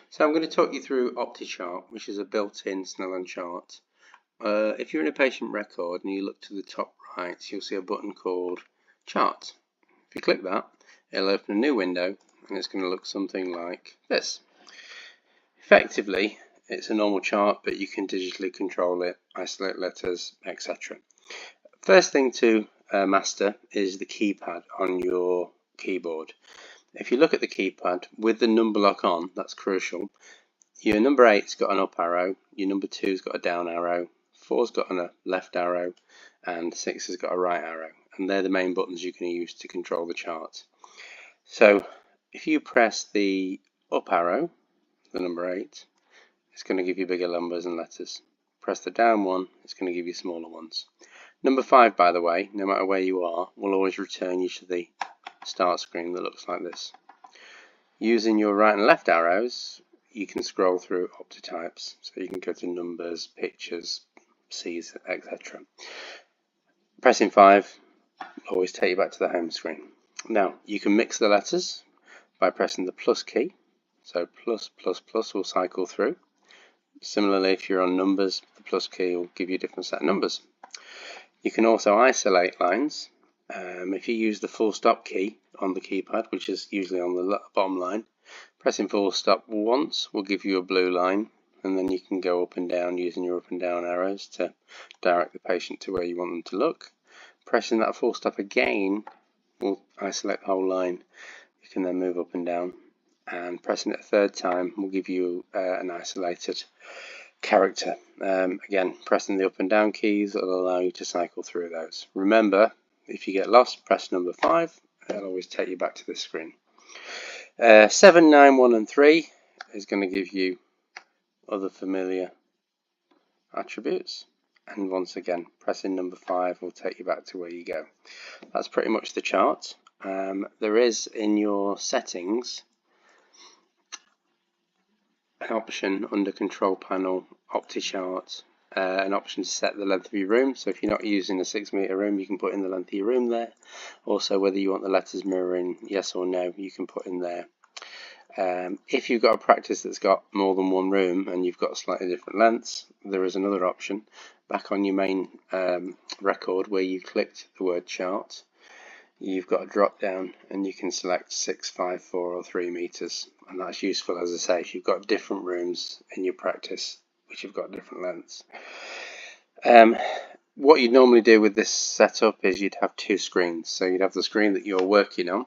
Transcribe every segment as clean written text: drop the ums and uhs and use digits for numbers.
So I'm going to talk you through Optichart, which is a built-in Snellen chart. If you're in a patient record and you look to the top right, you'll see a button called Chart. If you click that, it'll open a new window and it's going to look something like this. Effectively, it's a normal chart, but you can digitally control it, isolate letters, etc. First thing to master is the keypad on your keyboard. If you look at the keypad with the number lock on, that's crucial. Your number 8's got an up arrow, your number 2's got a down arrow, 4's got a left arrow, and 6 has got a right arrow. And they're the main buttons you can use to control the chart. So if you press the up arrow, the number 8, it's going to give you bigger numbers and letters. Press the down one, it's going to give you smaller ones. Number 5, by the way, no matter where you are, will always return you to the start screen that looks like this. Using your right and left arrows, you can scroll through optotypes, so you can go to numbers, pictures, Cs, etc. Pressing 5 will always take you back to the home screen. Now, you can mix the letters by pressing the plus key, so plus, plus, plus will cycle through. Similarly, if you're on numbers, the plus key will give you a different set of numbers. You can also isolate lines. If you use the full stop key on the keypad, which is usually on the bottom line, pressing full stop once will give you a blue line, and then you can go up and down using your up and down arrows to direct the patient to where you want them to look. Pressing that full stop again will isolate the whole line. You can then move up and down, and pressing it a third time will give you an isolated character. Again, pressing the up and down keys will allow you to cycle through those. Remember, if you get lost, press number 5. It'll always take you back to this screen. 7, 9, 1 and 3 is going to give you other familiar attributes. And once again, pressing number 5 will take you back to where you go. That's pretty much the chart. There is in your settings an option under Control Panel, Optichart, an option to set the length of your room. So if you're not using a 6-meter room, you can put in the length of your room there. Also, whether you want the letters mirroring yes or no, you can put in there. If you've got a practice that's got more than one room and you've got slightly different lengths, there is another option back on your main record where you clicked the word chart. You've got a drop down and you can select 6, 5, 4 or 3 meters, and that's useful, as I say, if you've got different rooms in your practice which have got different lengths. What you'd normally do with this setup is you'd have 2 screens. So you'd have the screen that you're working on,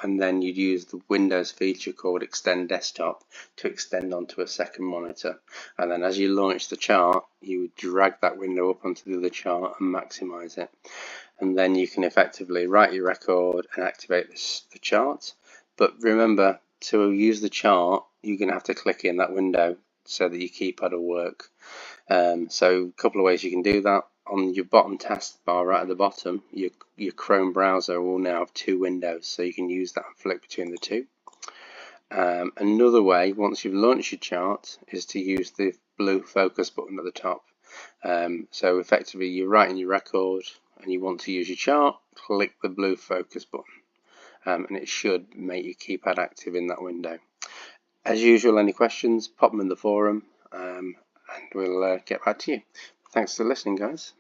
and then you'd use the Windows feature called Extend Desktop to extend onto a second monitor. And then as you launch the chart, you would drag that window up onto the other chart and maximize it. And then you can effectively write your record and activate the chart. But remember, to use the chart, you're going to have to click in that window so that your keypad will work. So a couple of ways you can do that. On your bottom taskbar right at the bottom, your Chrome browser will now have 2 windows, so you can use that and flick between the 2. Another way, once you've launched your chart, is to use the blue focus button at the top. So effectively, you're writing your record and you want to use your chart, click the blue focus button, and it should make your keypad active in that window. As usual, any questions, pop them in the forum, and we'll get back to you. Thanks for listening, guys.